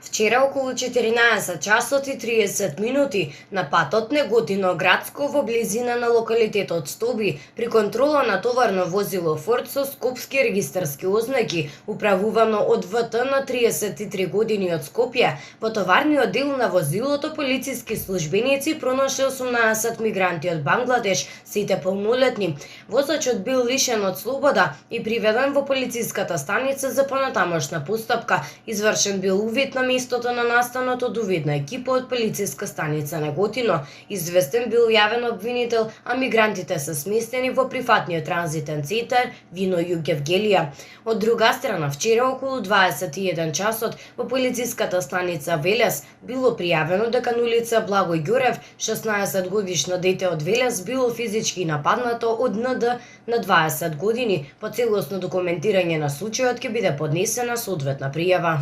Вчера околу 14 часот и 30 минути на патот Неготино градско во близина на локалитетот Стоби при контрола на товарно возило Форд со скопски регистарски ознаки управувано од ВТ на 33 години од Скопје, во товарниот дел на возилото полициски службеници пронашли 18 мигранти од Бангладеш, сите полнолетни. Возачот бил лишен од слобода и приведен во полициската станица за понатамошна постапка. Извршен бил увид на местото на настанот од увидна екипа од полициска станица Неготино. Известен бил јавен обвинител, а мигрантите се сместени во прифатниот транзитен центар Вино Југ Евгелија. Од друга страна, вчера околу 21 часот во полициската станица Велес било пријавено дека на улица Благој Ѓурев 16 годишно дете од Велес било физички нападнато од НД на 20 години. По целосно документирање на случајот ќе биде поднесена соодветна пријава.